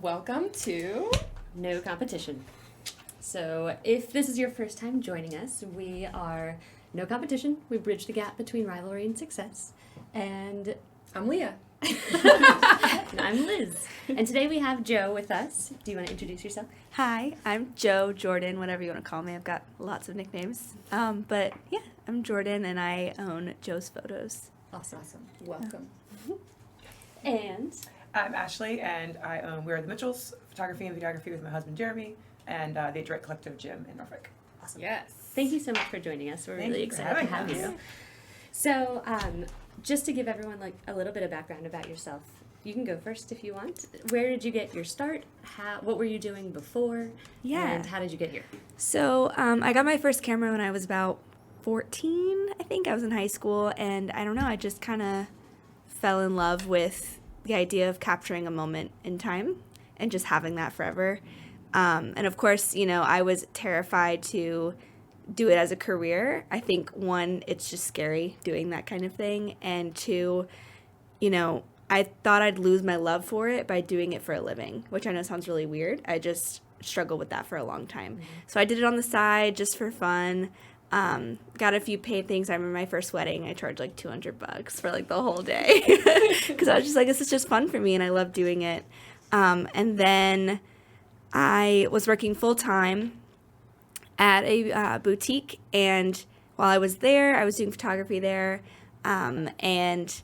Welcome to No Competition. So if this is your first time joining us, we are No Competition. We bridge the gap between rivalry and success. And I'm Leah. and I'm Liz. And today we have Joe with us. Do you want to introduce yourself? Hi, I'm Joe, Jordan, whatever you want to call me. I've got lots of nicknames. But yeah, I'm Jordan and I own Joe's Photos. Awesome. Welcome. And I'm Ashley, and we're the Mitchells, photography and videography with my husband Jeremy, and the Direct Collective Gym in Norfolk. awesome. Yes. Thank you so much for joining us. We're Thank really you for excited to having have us. you. So, just to give everyone like a little bit of background about yourself, you can go first if you want. Where did you get your start? What were you doing before? Yeah. And how did you get here? So I got my first camera when I was about 14, I think. I was in high school, and I don't know, I just kind of fell in love with the idea of capturing a moment in time and just having that forever. And of course, you know, I was terrified to do it as a career. I think, one, it's just scary doing that kind of thing. And two, you know, I thought I'd lose my love for it by doing it for a living, which I know sounds really weird. I just struggled with that for a long time. So I did it on the side just for fun. Got a few paid things. I remember my first wedding, I charged like $200 for like the whole day because I was just like, this is just fun for me and I love doing it. And then I was working full time at a boutique, and while I was there, I was doing photography there. And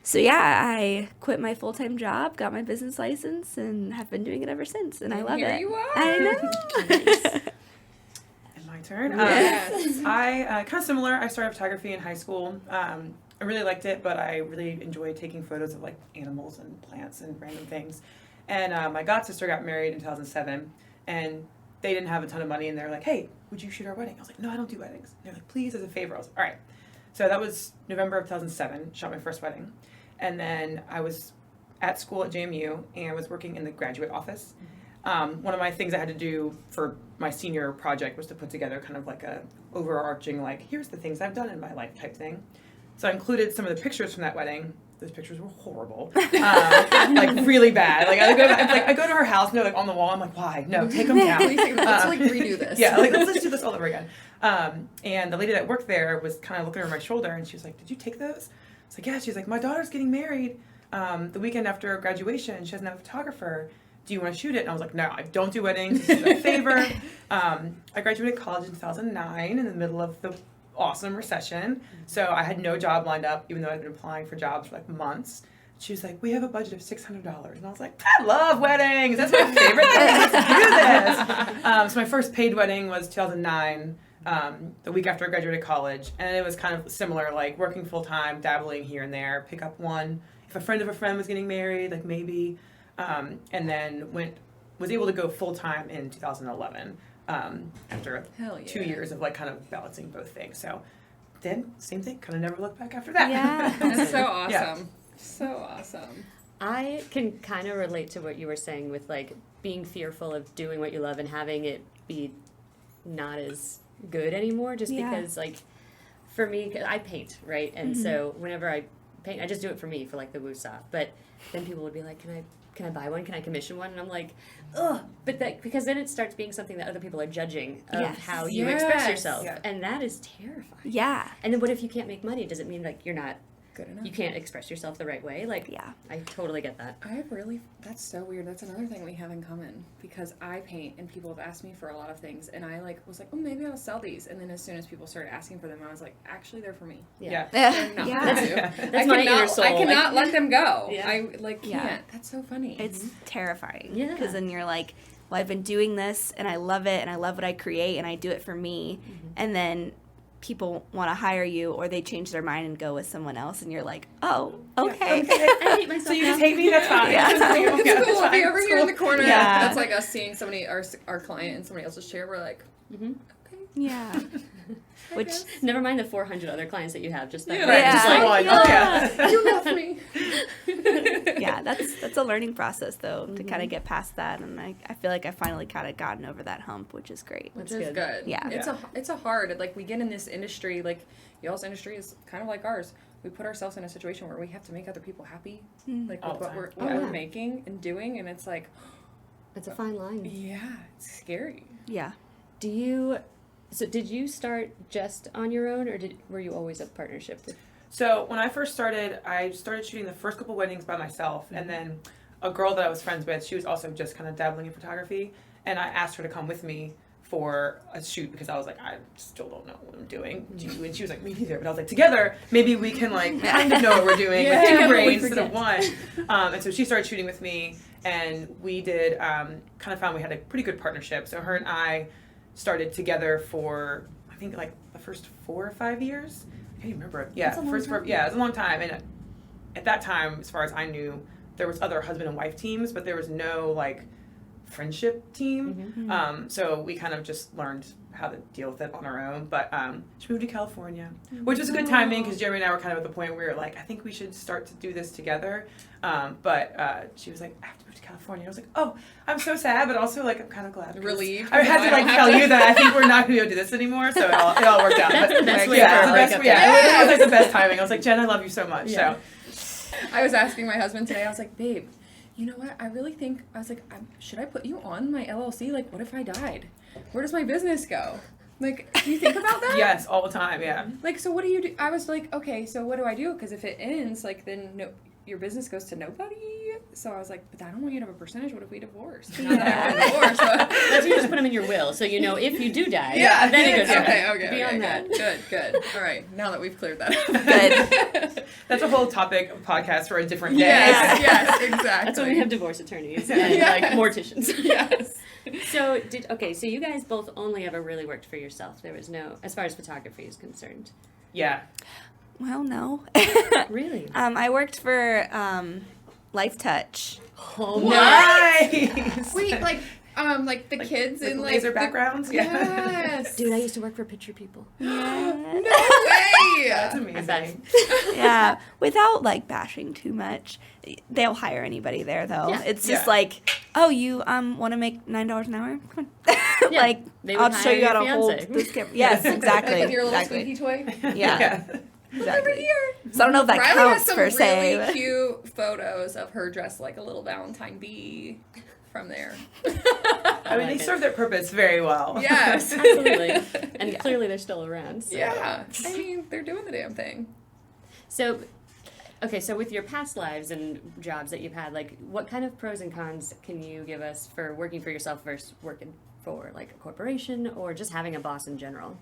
so yeah, I quit my full-time job, got my business license, and have been doing it ever since. And I love Here it. you are. I know. And my turn. Yes. I kind of similar. I started photography in high school. I really liked it, but I really enjoyed taking photos of like animals and plants and random things. And my godsister got married in 2007, and they didn't have a ton of money, and they were like, "Hey, would you shoot our wedding?" I was like, "No, I don't do weddings." And they're like, "Please, as a favor." I was like, "All right." So that was November of 2007. Shot my first wedding, and then I was at school at JMU and I was working in the graduate office. One of my things I had to do for my senior project was to put together kind of like a overarching, like, here's the things I've done in my life type thing. So I included some of the pictures from that wedding. Those pictures were horrible, like really bad. Like I go to her house and they're like on the wall. I'm like, why? No, take them down. Let's like redo this. Yeah, like let's do this all over again. And the lady that worked there was kind of looking over my shoulder and she was like, did you take those? I was like, yeah. She's like, my daughter's getting married the weekend after graduation. She doesn't have a photographer. Do you want to shoot it? And I was like, no, I don't do weddings. This is a favor. I graduated college in 2009 in the middle of the awesome recession. So I had no job lined up, even though I'd been applying for jobs for like months. She was like, we have a budget of $600. And I was like, I love weddings. That's my favorite thing. Let's do this. So my first paid wedding was 2009, the week after I graduated college. And it was kind of similar, like working full time, dabbling here and there, pick up one. If a friend of a friend was getting married, like maybe. And then was able to go full time in 2011 after Hell yeah. 2 years of like kind of balancing both things. So then same thing, kind of never looked back after that. Yeah. That's so awesome. Yeah. So awesome. I can kind of relate to what you were saying with like being fearful of doing what you love and having it be not as good anymore, just Yeah. because like for me, 'cause I paint, right? And so whenever I paint, I just do it for me, for like the woosah. But then people would be like, can I buy one? Can I commission one? And I'm like, ugh. But that, because then it starts being something that other people are judging of Yes. how you express Yes. yourself. Yeah. And that is terrifying. Yeah. And then what if you can't make money? Does it mean like you're not, Good enough. you can't express yourself the right way? Like, Yeah. I totally get that. That's so weird. That's another thing we have in common because I paint and people have asked me for a lot of things and I was like, oh, maybe I'll sell these. And then as soon as people started asking for them, I was like, actually, they're for me. Yeah. They're not Yeah. for you. That's my inner soul. I cannot let them go. Yeah. I can't. Yeah. That's so funny. It's terrifying. Yeah. Because then you're like, well, I've been doing this and I love it and I love what I create and I do it for me. And then people want to hire you or they change their mind and go with someone else and you're like, oh, okay. I hate myself So you now. just hate me? That's fine. Yeah. It's cool. I'll be over here in the corner. Yeah. That's like us seeing our client in somebody else's chair. We're like, Mhm. okay. Yeah. Which, guess. Never mind the 400 other clients that you have. Just that. Yeah. Right, Yeah. just like one. Yeah. You love me. yeah, that's a learning process though to kind of get past that, and I feel like I finally kind of gotten over that hump, which is great. Which That's is good. good. Yeah. It's a hard, like we get in this industry, like y'all's industry is kind of like ours. we put ourselves in a situation where we have to make other people happy, like All with the what time. we're Oh, yeah. making and doing, and it's like, It's a fine line. yeah, it's scary. Yeah. Did you start just on your own, or were you always a partnership with? So when I first started, I started shooting the first couple weddings by myself, and then a girl that I was friends with, she was also just kind of dabbling in photography, and I asked her to come with me for a shoot because I was like, I still don't know what I'm doing. And she was like, me neither. But I was like, together, maybe we can like kind of know what we're doing with Yeah. two brains instead of one. And so she started shooting with me, and we did kind of found we had a pretty good partnership. So her and I started together for I think like the first 4 or 5 years. I can't even remember. Yeah, That's a long first time. yeah, it was a long time. And at that time, as far as I knew, there was other husband and wife teams, but there was no like friendship team. So we kind of just learned how to deal with it on our own. But she moved to California, which was a good timing because Jeremy and I were kind of at the point where we were like, I think we should start to do this together. But she was like, I have to move to California. I was like, oh, I'm so sad, but also like I'm kind of glad. 'cause Relieved. I had to like tell you that I think we're not going to be able to do this anymore. So it all worked out. That's But, the best like, way yeah, for a the best, breakup yeah, it was like the best timing. I was like, Jen, I love you so much. Yeah. So I was asking my husband today, I was like, babe, you know what? I really think, I was like, should I put you on my LLC? Like, what if I died? Where does my business go? Like, do you think about that? yes, all the time. Yeah. Like, so what do you do? I was like, okay, so what do I do? Because if it ends, like, then your business goes to nobody. So I was like, but I don't want you to have a percentage. What if we divorce? Not that I want to divorce, but... That's you just put them in your will, so you know if you do die. Yeah, then it goes okay, Beyond okay, good. All right, now that we've cleared that up. Good. That's a whole topic of podcast for a different day. Yes, exactly. That's when we have divorce attorneys and like morticians. Yes. So so you guys both only ever really worked for yourself. There was no, as far as photography is concerned. Yeah. Well, no. Really? I worked for Life Touch. Oh Nice. Wait, like the kids With in like laser the- backgrounds. Yes. Dude, I used to work for picture people. Yeah. No way. That's I bet. amazing. Yeah, without like bashing too much. They'll hire anybody there though. Yeah. It's just Yeah. like, oh, you want to make $9 an hour? Come on. Yeah, Like they would I'll show hire you how to your hold fiancé. this camera. Yes, exactly. Like your little exactly. squeaky toy. Yeah, Over exactly. here. So I don't know if that Riley counts has some per really se. cute photos of her dressed like a little Valentine bee from there. I mean, they serve their purpose very well. Yes. Absolutely. And clearly they're still around. So. Yeah. I mean, they're doing the damn thing. So, okay, so with your past lives and jobs that you've had, like, what kind of pros and cons can you give us for working for yourself versus working for, like, a corporation or just having a boss in general?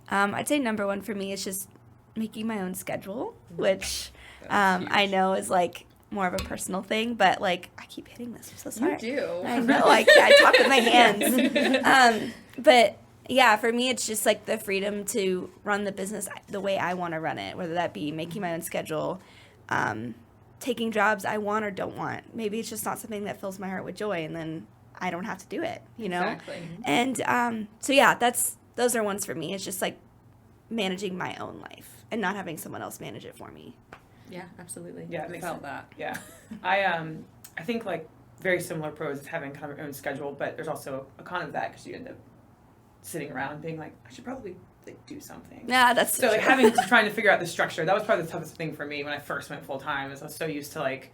I'd say number one for me is just making my own schedule, which That's I huge. know is like more of a personal thing, but like I keep hitting this. I'm so sorry. You do. I know. I talk with my hands. But yeah, for me, it's just like the freedom to run the business the way I want to run it, whether that be making my own schedule, taking jobs I want or don't want. Maybe it's just not something that fills my heart with joy, and then I don't have to do it, you know? Exactly. And so yeah, those are ones for me. It's just like managing my own life and not having someone else manage it for me. Yeah, absolutely. Yeah, it makes Felt sense. that. Yeah. I think like very similar pros is having kind of your own schedule, but there's also a con of that because you end up sitting around being like, I should probably like do something. Yeah, that's So like true. trying to figure out the structure, that was probably the toughest thing for me when I first went full time. Is I was so used to like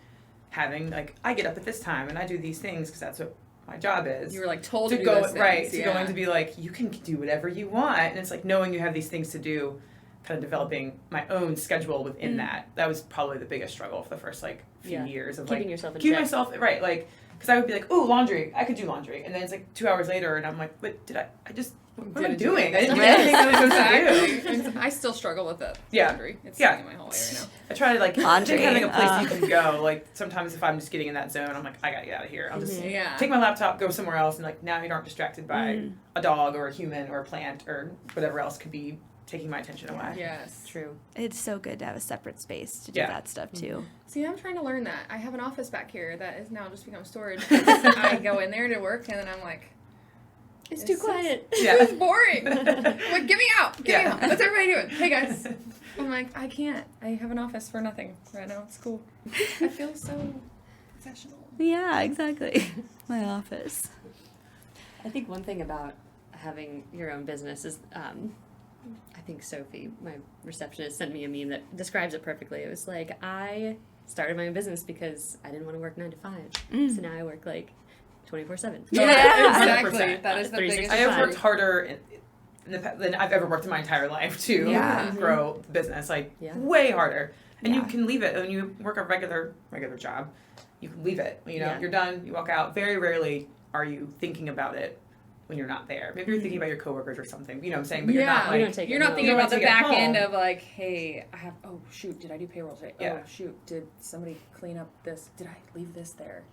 having like I get up at this time and I do these things because that's what my job is. You were like told to to do go those things. right to yeah. going to be like you can do whatever you want, and it's like knowing you have these things to do, kind of developing my own schedule within that. That was probably the biggest struggle for the first like few years of Keeping like yourself in keeping check. myself right, like because I would be like, oh, laundry, I could do laundry, and then it's like 2 hours later, and I'm like, but what am I doing? I didn't do anything I was supposed to do. Exactly. I still struggle with it. Yeah. Laundry. It's Yeah. sitting in my hallway right now. I try to like Laundry, think having a place you can go. Like sometimes if I'm just getting in that zone, I'm like, I gotta get out of here. I'll just Yeah. take my laptop, go somewhere else, and like now you aren't distracted by a dog or a human or a plant or whatever else could be taking my attention away. Yes. True. It's so good to have a separate space to do Yeah. that stuff too. See, I'm trying to learn that. I have an office back here that is now just become storage. I go in there to work, and then I'm like, It's This too quiet. Yeah. this is boring. I'm like, get me out. Get me Yeah. out. What's everybody doing? Hey, guys. I'm like, I can't. I have an office for nothing right now. It's cool. I feel so professional. Yeah, exactly. My office. I think one thing about having your own business is I think Sophie, my receptionist, sent me a meme that describes it perfectly. It was like, I started my own business because I didn't want to work 9 to 5. So now I work like 24/7. Yeah, exactly. 100%. That is the biggest. I have Fine. worked harder than I've ever worked in my entire life to Yeah. grow the business, like Yeah. way harder. And you Yeah. can leave it when you work a regular job. You can leave it. You know, Yeah. you're done. You walk out. Very rarely are you thinking about it when you're not there. Maybe you're thinking about your coworkers or something. You know what I'm saying? But you're not Yeah. like You don't take it You're not home. thinking You about don't the take it back end home. of like, hey, oh shoot, did I do payroll today? Yeah. Oh shoot, did somebody clean up this? Did I leave this there?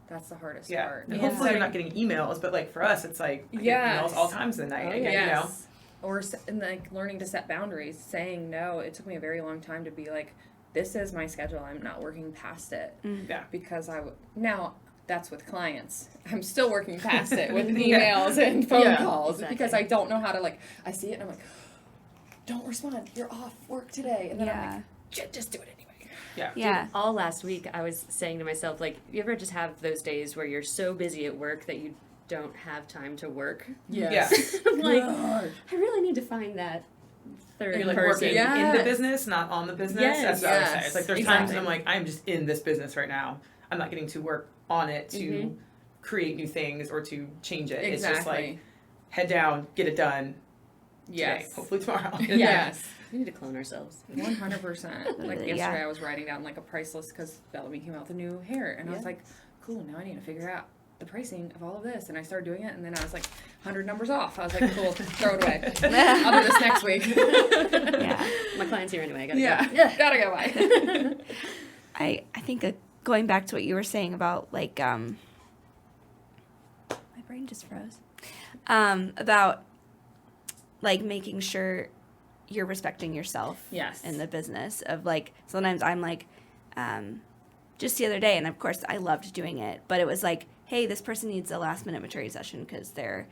That's the hardest yeah. part. And Yeah. hopefully you're not getting emails, but like for us, it's like I get Yes. emails all times of the night. Oh, I get, Yes. Or and like learning to set boundaries, saying no. It took me a very long time to be like, this is my schedule. I'm not working past it Yeah. because now that's with clients. I'm still working past it with Yeah. emails and phone Yeah. calls Exactly. because I don't know how to I see it and I'm like, don't respond. You're off work today. And then I'm Yeah. like, shit, just do it anyway. Yeah. Yeah. All last week, I was saying to myself, like, you ever just have those days where you're so busy at work that you don't have time to work? Yes. I'm like, God. I really need to find that third You're like person. working Yeah. in the Yes. business, not on the business. Yes. That's what I would say. Yes. It's like there's times Exactly. I'm like, I'm just in this business right now. I'm not getting to work on it to Mhm. create new things or to change it. Exactly. It's just like head down, get it done today. Yes. Hopefully tomorrow. Yes. We need to clone ourselves. 100%. Like Yeah. yesterday, I was writing down like a price list because Bellamy came out with a new hair, and I was Yeah. like, "Cool, now I need to figure out the pricing of all of this." And I started doing it, and then I was like, 100 numbers off. I was like, "Cool, throw it away. I'll do this next week." Yeah. My client's here anyway. I gotta Yeah, go. gotta go. Bye. I think going back to what you were saying about like my brain just froze. About like making sure you're respecting yourself Yes. in the business of like sometimes I'm like just the other day, and of course I loved doing it, but it was like, hey, this person needs a last minute maturity session because their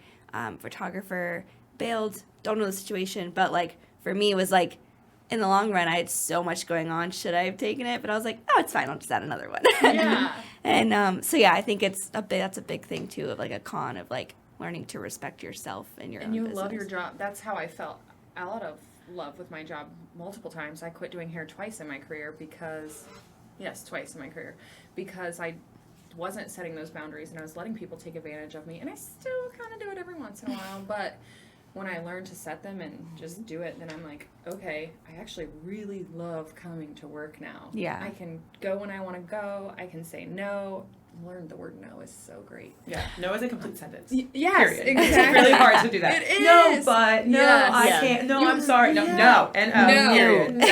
photographer bailed, don't know the situation, but like for me it was like in the long run I had so much going on, should I have taken it? But I was like, oh, it's fine, I'll just add another one. Yeah. And so yeah, I think that's a big thing too of like a con of like learning to respect yourself and your And own you business. love your job. That's how I felt out of love with my job multiple times. I quit doing hair twice in my career because I wasn't setting those boundaries and I was letting people take advantage of me. And I still kind of do it every once in a while, but when I learn to set them and just do it, then I'm like, okay, I actually really love coming to work now. Yeah. I can go when I want to go. I can say no. Learn the word no is so great. Yeah. No is a complete sentence. Yes, Period. exactly. It's really hard to do that. It No, is. but no, Yes. I Yeah. can't. No, You- I'm sorry. No, yeah. no, and No, period. no.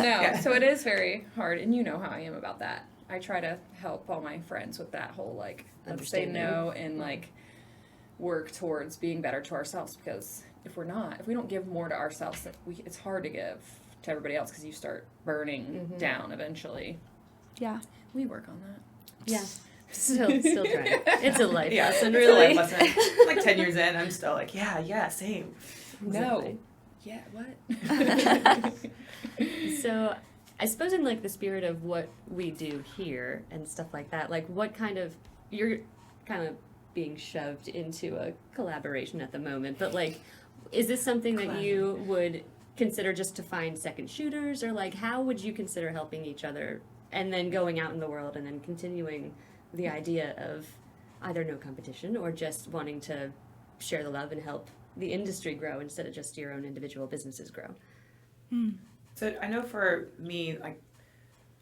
Yeah. So it is very hard, and you know how I am about that. I try to help all my friends with that whole like, let's say Understanding. no and like work towards being better to ourselves, because if we don't give more to ourselves, it's hard to give to everybody else because you start burning down eventually. Yeah. We work on that. Yeah. Still trying. It's a life Yeah, lesson, it's really. a life lesson. Like 10 years in, I'm still like, yeah, same. No. Yeah, what? So, I suppose in like the spirit of what we do here and stuff like that, like what kind of you're kind of being shoved into a collaboration at the moment, but like, is this something that you would consider just to find second shooters, or like how would you consider helping each other and then going out in the world and then continuing the idea of either no competition or just wanting to share the love and help the industry grow instead of just your own individual businesses grow? So I know for me, like,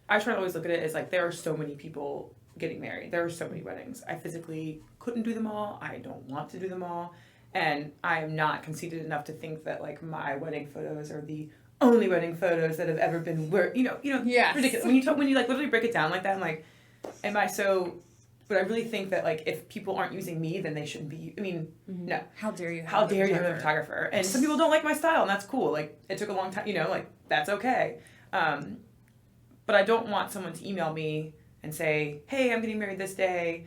I try to always look at it as like there are so many people getting married. There are so many weddings. I physically couldn't do them all. I don't want to do them all. And I am not conceited enough to think that like my wedding photos are the only wedding photos that have ever been Yes. ridiculous. When you like literally break it down like that, I'm like, but I really think that like if people aren't using me, then they shouldn't be. I mean, no. How dare you? How dare you have a photographer? And some people don't like my style, and that's cool. Like, it took a long time, like, that's okay. But I don't want someone to email me and say, hey, I'm getting married this day,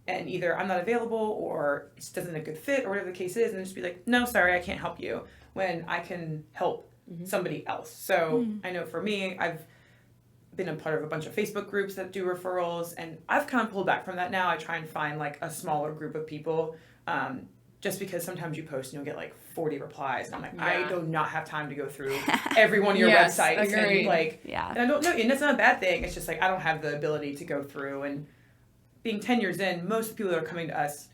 and either I'm not available, or it just doesn't a good fit, or whatever the case is, and just be like, no, sorry, I can't help you, when I can help somebody else. So, I know for me, I've been a part of a bunch of Facebook groups that do referrals, and I've kind of pulled back from that now. I try and find like a smaller group of people, just because sometimes you post and you'll get like 40 replies. And I'm like, Yeah. I do not have time to go through every one of your Yes, websites. agreed. And like, Yeah. and I don't know, and that's not a bad thing. It's just like, I don't have the ability to go through. And being 10 years in, most people that are coming to us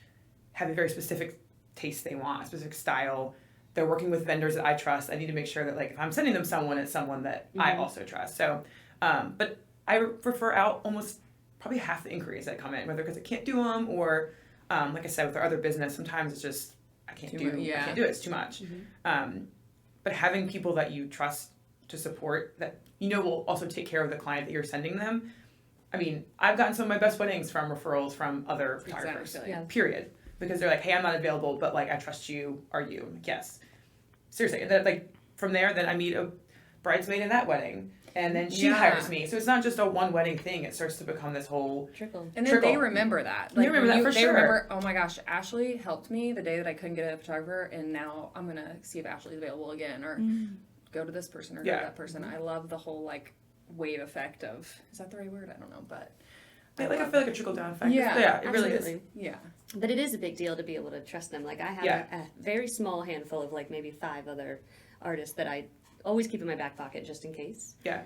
have a very specific taste they want, a specific style. They're working with vendors that I trust. I need to make sure that, like, if I'm sending them someone, it's someone that I also trust. So, but I refer out almost probably half the inquiries that come in, whether because I can't do them or, like I said, with our other business, sometimes it's just, I can't do it. It's too much. But having people that you trust to support that you know will also take care of the client that you're sending them. I mean, I've gotten some of my best weddings from referrals from other photographers, Exactly. Yeah. period. Because they're like, hey, I'm not available, but like, I trust you. Are you? I'm like, yes. Seriously. And then, like, from there, then I meet a bridesmaid in that wedding. And then she hires me. So it's not just a one wedding thing. It starts to become this whole Trickle. And then they remember that. They remember that for they sure. remember, oh my gosh, Ashley helped me the day that I couldn't get a photographer, and now I'm going to see if Ashley's available again, or go to this person or go to that person. I love the whole, like, wave effect of, is that the right word? I don't know, but. I feel like a trickle down effect. Yeah, it really is. Absolutely. Yeah. But it is a big deal to be able to trust them. Like I have a very small handful of like maybe 5 other artists that I always keep in my back pocket just in case. Yeah.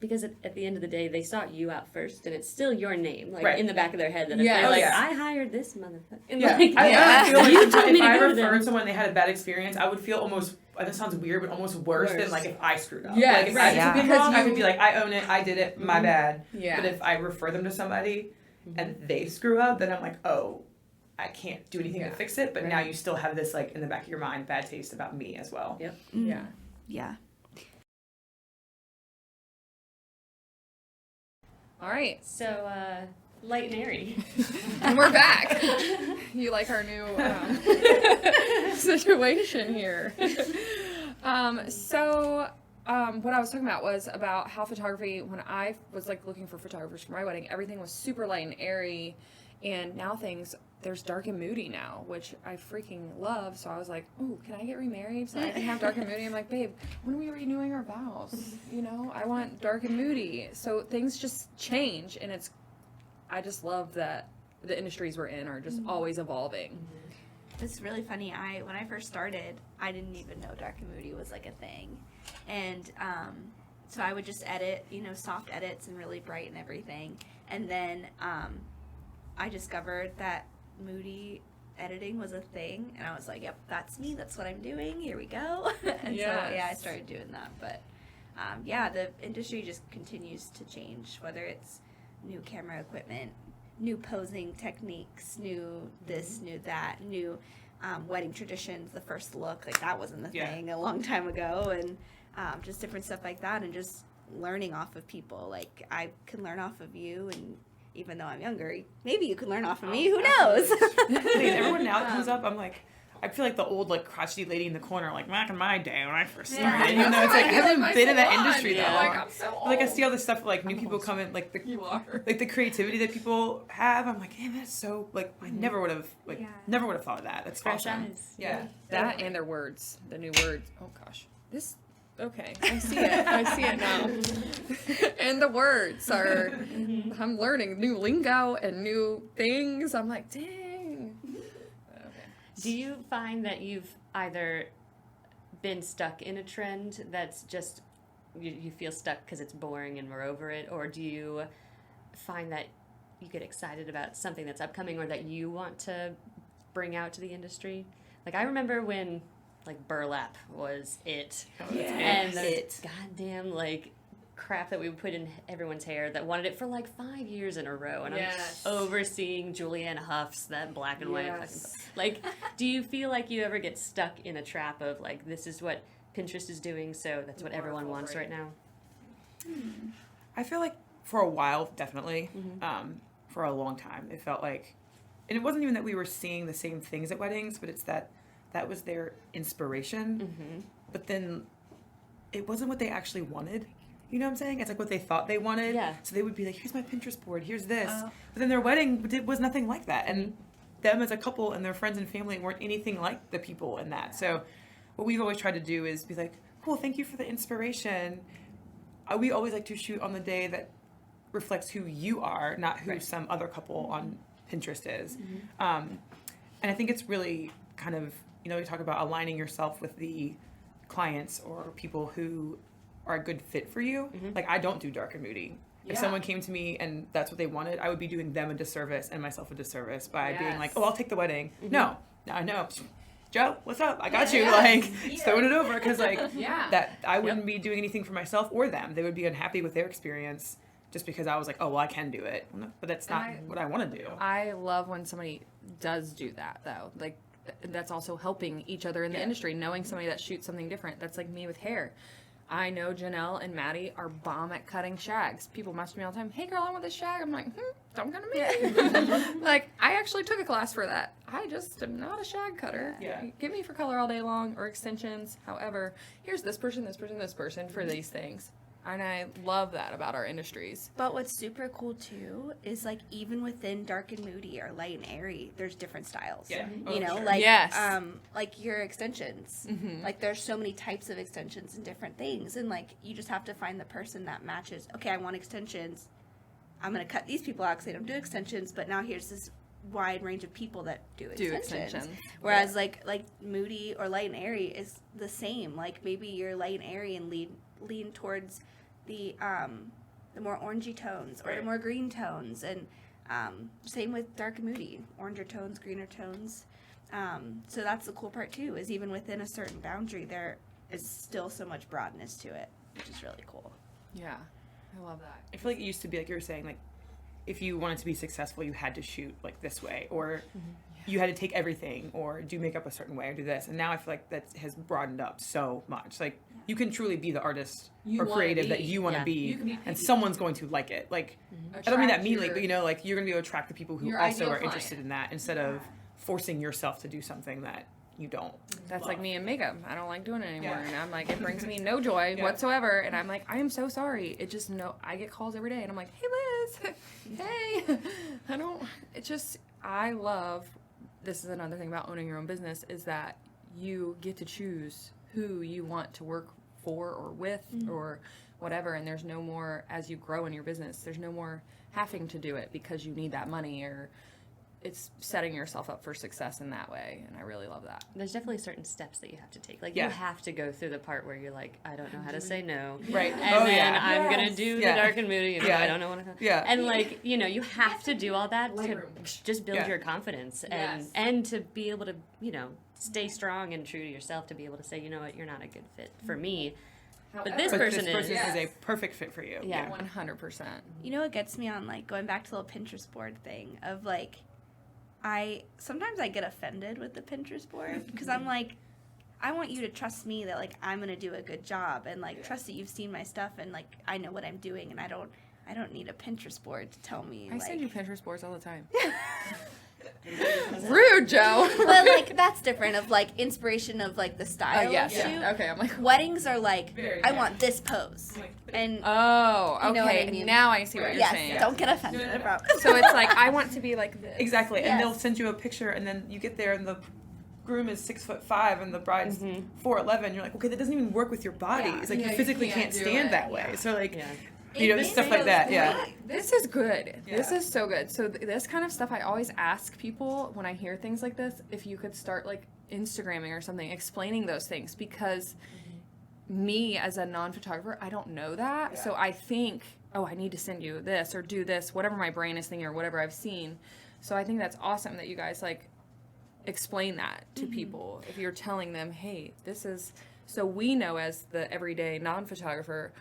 Because at the end of the day, they sought you out first, and it's still your name, like Right. in the back of their head. That if Yeah. they're Oh, like, yeah. I hired this motherfucker. And Yeah. like, I feel like You told me if to I go to them. referred someone they had a bad experience, I would feel almost, this sounds weird, but almost worse than like if I screwed up. Yes, like if right. I did Yeah. something Because wrong, I you- could be like, I own it, I did it, my bad. Yeah. But if I refer them to somebody and they screw up, then I'm like, oh, I can't do anything to fix it. But now you still have this like in the back of your mind, bad taste about me as well. Yep. Yeah. Yeah. All right. So, light and airy. And we're back. You like our new situation here. What I was talking about was about how photography, when I was like looking for photographers for my wedding, everything was super light and airy, and now there's dark and moody now, which I freaking love. So I was like, ooh, can I get remarried so I can have dark and moody? I'm like, babe, when are we renewing our vows? You know, I want dark and moody. So things just change, and I just love that the industries we're in are just always evolving. It's really funny. When I first started, I didn't even know dark and moody was like a thing, and so I would just edit, soft edits and really brighten everything, and then I discovered that moody editing was a thing, and I was like, yep, that's me. That's what I'm doing. Here we go. And so I started doing that. But the industry just continues to change, whether it's new camera equipment, new posing techniques, new this, new that, new wedding traditions, the first look, like that wasn't the thing a long time ago, and just different stuff like that, and just learning off of people. Like, I can learn off of you, and even though I'm younger, maybe you can learn off of me, who knows? Please, everyone now that comes up, I'm like, I feel like the old, like, crotchety lady in the corner, like, back in my day when I first started. Yeah. You know, it's like, I haven't My been in that salon, industry that long. Like, I'm so old. Like, I see all this stuff, like, new people come in, like, You are. like the creativity that people have. I'm like, man, that's so, like, I never would have, like, never would have thought of that. That's Fresh awesome. eyes. Yeah. That and their words, the new words. Oh gosh, okay, I see it. I see it now. And the words are, I'm learning new lingo and new things. I'm like, dang. Okay. Do you find that you've either been stuck in a trend that's just, you feel stuck because it's boring and we're over it, or do you find that you get excited about something that's upcoming or that you want to bring out to the industry? Like, I remember when, like, burlap was it. And the goddamn, like, crap that we would put in everyone's hair that wanted it for, like, 5 years in a row. And Yes. I'm overseeing Julianne Huff's, that black and white. Yes. Fucking, like, do you feel like you ever get stuck in a trap of, like, this is what Pinterest is doing, so that's what everyone wants right now? I feel like for a while, definitely. For a long time, it felt like, and it wasn't even that we were seeing the same things at weddings, but it's that was their inspiration. But then it wasn't what they actually wanted. You know what I'm saying? It's like what they thought they wanted. Yeah. So they would be like, here's my Pinterest board, here's this. But then their wedding was nothing like that. And them as a couple and their friends and family weren't anything like the people in that. So what we've always tried to do is be like, cool, thank you for the inspiration. We always like to shoot on the day that reflects who you are, not who some other couple on Pinterest is. And I think it's really kind of you talk about aligning yourself with the clients or people who are a good fit for you. Like, I don't do dark and moody. If someone came to me and that's what they wanted, I would be doing them a disservice and myself a disservice by being like, oh, I'll take the wedding. No, I know. Joe, what's up? I got you. Like, throwing it over. Because, like, that I wouldn't be doing anything for myself or them. They would be unhappy with their experience just because I was like, oh, well, I can do it. But that's not what I want to do. I love when somebody does do that, though. Like, that's also helping each other in the industry, knowing somebody that shoots something different. That's like me with hair. I know Janelle and Maddie are bomb at cutting shags. People message me all the time, hey girl, I want this shag. I'm like, don't come to me. Like, I actually took a class for that. I just am not a shag cutter. Get me for color all day long or extensions. However, here's this person for these things. And I love that about our industries. But what's super cool too is like even within dark and moody or light and airy, there's different styles. You know, like like your extensions. Like there's so many types of extensions and different things, and like you just have to find the person that matches. Okay, I want extensions. I'm gonna cut these people out because they don't do extensions. But now here's this wide range of people that do extensions. Whereas like moody or light and airy is the same. Like maybe you're light and airy and lean towards the more orangey tones or the more green tones, and same with dark and moody, oranger tones, greener tones. So that's the cool part too, is even within a certain boundary there is still so much broadness to it, which is really cool. Yeah, I love that. I feel like it used to be like you were saying, like if you wanted to be successful, you had to shoot like this way, or you had to take everything, or do makeup a certain way, or do this. And now I feel like that has broadened up so much. Like you can truly be the artist or creative that you want to be, and someone's going to like it. Like I don't mean that meanly, but like you're going to be able to attract the people who also are interested in that, instead of forcing yourself to do something that you don't. That's like me in makeup. I don't like doing it anymore. And I'm like, it brings me no joy whatsoever. And I'm like, I am so sorry. It just, I get calls every day and I'm like, hey Liz, hey, I love, this is another thing about owning your own business, is that you get to choose who you want to work for or with or whatever. And there's no more, as you grow in your business, there's no more having to do it because you need that money, or it's setting yourself up for success in that way, and I really love that. There's definitely certain steps that you have to take. Like, you have to go through the part where you're like, I don't know how to say no. Right. And then I'm going to do the dark and moody, I don't know what to And, like, you have to do all that to just build your confidence and to be able to, stay strong and true to yourself, to be able to say, you know what, you're not a good fit for me. But this person is a perfect fit for you. Yeah, 100%. You know what gets me on, like, going back to the little Pinterest board thing of, like, sometimes I get offended with the Pinterest board because I'm like, I want you to trust me that like I'm gonna do a good job, and like trust that you've seen my stuff and like I know what I'm doing, and I don't need a Pinterest board to tell me. I send you Pinterest boards all the time. Rude, Joe. But like that's different, of like inspiration of like the style. Of shoot. Okay, I'm like, weddings are like I want this pose, and okay. You know what I mean? Now I see what you're saying. Don't get offended about. So it's like I want to be like this. Exactly, and they'll send you a picture, and then you get there, and the groom is 6'5" and the bride's 4'11". You're like, okay, that doesn't even work with your body. It's like you physically can't stand that way. So like. Stuff like that, This is good. Yeah. This is so good. So this kind of stuff, I always ask people when I hear things like this, if you could start like Instagramming or something, explaining those things, because me as a non-photographer, I don't know that. Yeah. So I think, I need to send you this or do this, whatever my brain is thinking or whatever I've seen. So I think that's awesome that you guys like explain that to people. If you're telling them, hey, this is, so we know as the everyday non-photographer,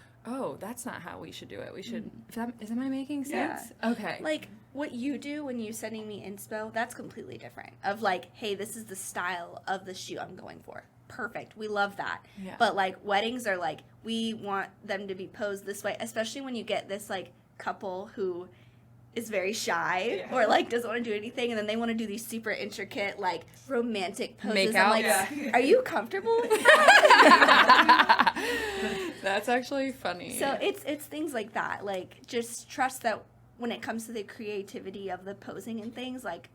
that's not how we should do it. We should, am I making sense? Yeah. Okay. Like, what you do when you're sending me inspo, that's completely different. Of like, hey, this is the style of the shoot I'm going for. Perfect. We love that. Yeah. But like, weddings are like, we want them to be posed this way, especially when you get this like couple who is very shy or like doesn't want to do anything, and then they want to do these super intricate like romantic poses. Make out. I'm like, are you comfortable with that? That's actually funny. So it's things like that. Like, just trust that when it comes to the creativity of the posing and things, like,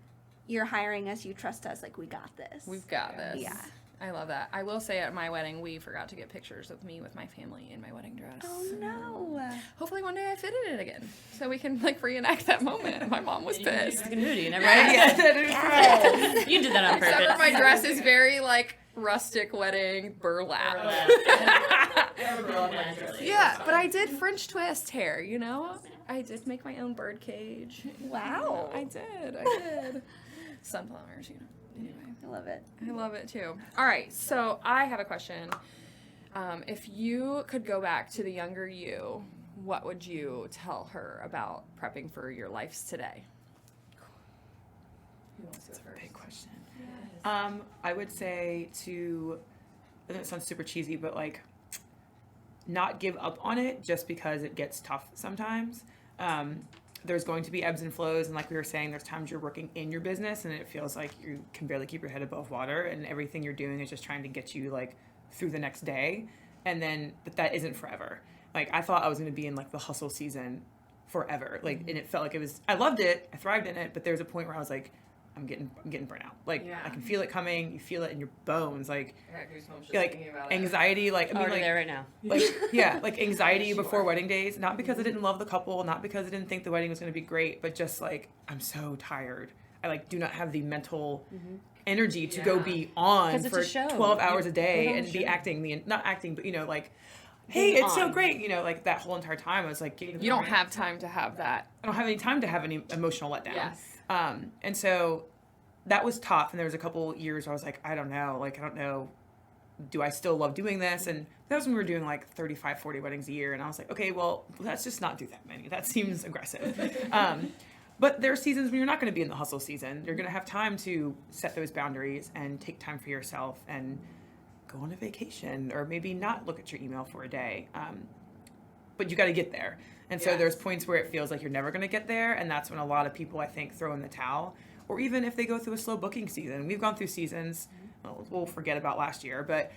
you're hiring us, you trust us, like, we got this. We've got this. Yeah. I love that. I will say at my wedding, we forgot to get pictures of me with my family in my wedding dress. Oh no. Hopefully one day I fit in it again, so we can like reenact that moment. My mom was pissed. Continuity and Right? everything. Yes. You did that on Except purpose. for my dress is very like rustic wedding burlap. Yeah, but I did French twist hair, you know? I did make my own bird cage. Wow. I did. Sunflowers, you know. Anyway, I love it. I love it too. All right, so I have a question. If you could go back to the younger you, what would you tell her about prepping for your lives today? Who wants to That's a go first? big question. I would say I know it sounds super cheesy, but like, not give up on it just because it gets tough sometimes. There's going to be ebbs and flows, and like we were saying, there's times you're working in your business and it feels like you can barely keep your head above water, and everything you're doing is just trying to get you like through the next day, but that isn't forever. Like, I thought I was going to be in like the hustle season forever, like, and it felt like I loved it, I thrived in it, but there was a point where I was like, I'm getting burnt out. Like, Yeah. I can feel it coming. You feel it in your bones. Like, I got goosebumps just like thinking about it. anxiety. Like, I mean, Already like, there right now. like, yeah, like anxiety Sure. before wedding days. Not because I didn't love the couple, not because I didn't think the wedding was going to be great, but just like, I'm so tired. I like do not have the mental energy to go Yeah. be on 'Cause it's for a show. 12 hours a day You're on and a be show. acting not acting, but you know, like, hey, Being it's so on. great. You know, like that whole entire time I was like, getting to the You don't point- have time to have that. I don't have any time to have any emotional letdown. Yes. And so that was tough. And there was a couple years where I was like, I don't know. Do I still love doing this? And that was when we were doing like 35, 40 weddings a year. And I was like, okay, well, let's just not do that many. That seems aggressive. But there are seasons when you're not going to be in the hustle season. You're going to have time to set those boundaries and take time for yourself and go on a vacation, or maybe not look at your email for a day. But you got to get there. And so Yes. there's points where it feels like you're never going to get there. And that's when a lot of people, I think, throw in the towel. Or even if they go through a slow booking season. We've gone through seasons, well, we'll forget about last year, but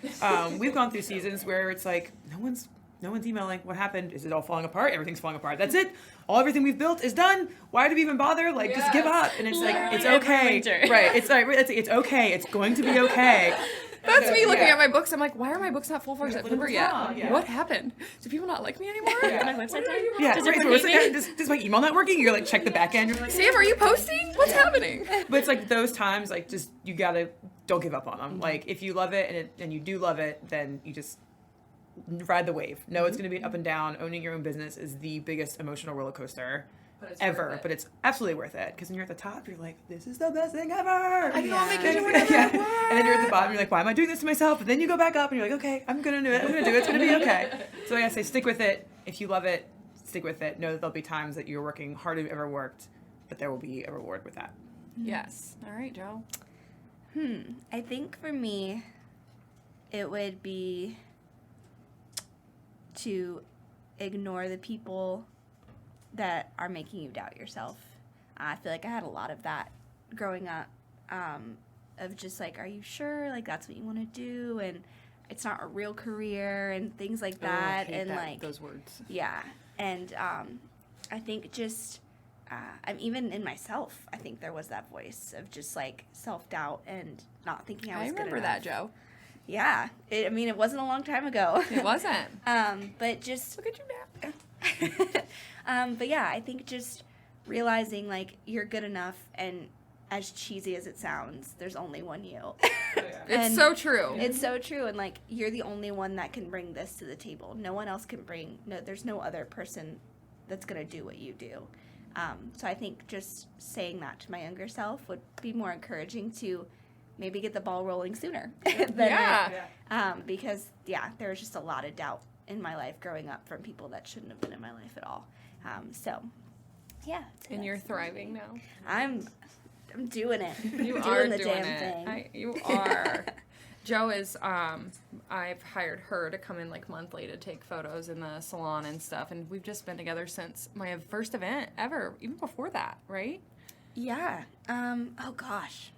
we've gone through seasons where it's like, no one's emailing. What happened? Is it all falling apart? Everything's falling apart. That's it. Everything we've built is done. Why do we even bother? Like, just give Yes. up. And it's like, Literally it's every okay. winter. Right. It's like, it's okay. It's going to be okay. That's me looking Yeah. at my books. I'm like, why are my books not full for September yet? wrong, yeah. What happened? Do people not like me anymore? Yeah. My website time? Yeah, Does it right. So repeat what's me? does my email not working? You're like, check the back end. You're like, Sam, are you posting? What's happening? but it's like those times, like, just you gotta don't give up on them. Mm-hmm. Like, if you love it and you do love it, then you just ride the wave. No, it's gonna be up and down. Owning your own business is the biggest emotional roller coaster ever, but it's absolutely worth it, because when you're at the top, you're like, this is the best thing ever. I can all make it do Yeah. whatever I Yeah. want. And then you're at the bottom, you're like, why am I doing this to myself? And then you go back up and you're like, okay, I'm gonna do it. It's gonna be okay. So I say, stick with it. If you love it, stick with it. Know that there'll be times that you're working harder than you've ever worked, but there will be a reward with that. Yes. All right, Joe. I think for me, it would be to ignore the people that are making you doubt yourself. I feel like I had a lot of that growing up, of just like, are you sure? Like, that's what you want to do? And it's not a real career and things like that. And like, those words. yeah. And I think just, I'm even in myself, I think there was that voice of just like self-doubt and not thinking I was good remember enough. that, Joe. Yeah. It wasn't a long time ago. It wasn't. But just, Look at you now. but yeah, I think just realizing like you're good enough, and as cheesy as it sounds, there's only one you. It's And so true. It's so true, and like you're the only one that can bring this to the table. No one else can bring. No, there's no other person that's gonna do what you do. So I think just saying that to my younger self would be more encouraging to maybe get the ball rolling sooner. than Yeah. because there was just a lot of doubt in my life growing up from people that shouldn't have been in my life at all. So yeah. And you're thriving now. I'm doing it. You doing are the doing damn it. thing. You are. Joe is, I've hired her to come in like monthly to take photos in the salon and stuff. And we've just been together since my first event ever, even before that, right? Yeah. Oh gosh.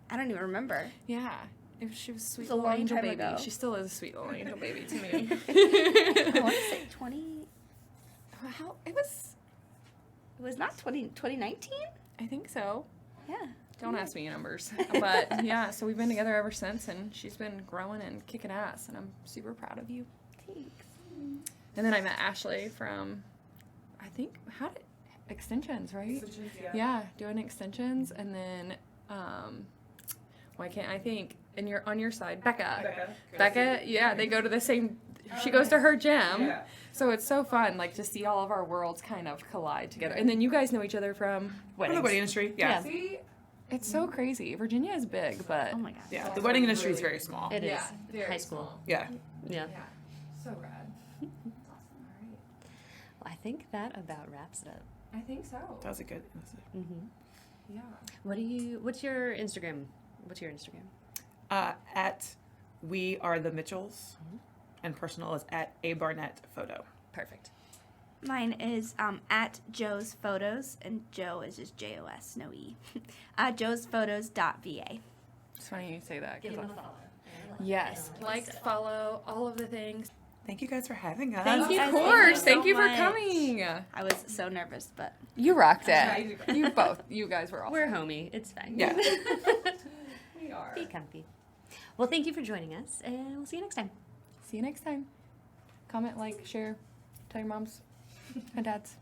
I don't even remember. Yeah. She was a sweet It was a little long angel time baby. ago. She still is a sweet little angel baby to me. I want to say 20. How, it was, It was not 2019? I think so. Yeah. Don't ask me numbers. But yeah, so we've been together ever since, and she's been growing and kicking ass, and I'm super proud of you. Thanks. And then I met Ashley from, I think, extensions, right? Yeah, doing extensions, and then, why can't I think, and you're on your side, Becca, yeah, they go to the same, she goes to her gym, Yeah. so it's so fun, like, to see all of our worlds kind of collide together. And then you guys know each other from From weddings. the wedding industry. Yeah. Yeah. See, it's so crazy. Virginia is big, but Oh my god. Yeah. The wedding industry is very small. It is. Yeah, very High school. small. Yeah. Yeah. Yeah, so rad. Awesome. All right. Well, I think that about wraps it up. I think so. That was a good. Mm-hmm. Yeah. What's your Instagram? At We Are the Mitchells, and personal is at A Barnett Photo. Perfect. Mine is at Joe's Photos, and Joe is just JOS, no E. joesphotos.va. It's funny you say that. Give 'cause him a follow. yes. Like, follow, all of the things. Thank you guys for having us. Thank you. Of guys, course. thank Thank you you so for much. coming. I was so nervous, but You rocked Yeah, it. you did great. You both. You guys were awesome. We're homey. It's fine. Yeah. We are. Be comfy. Well, thank you for joining us, and we'll see you next time. See you next time. Comment, like, share, tell your moms and dads.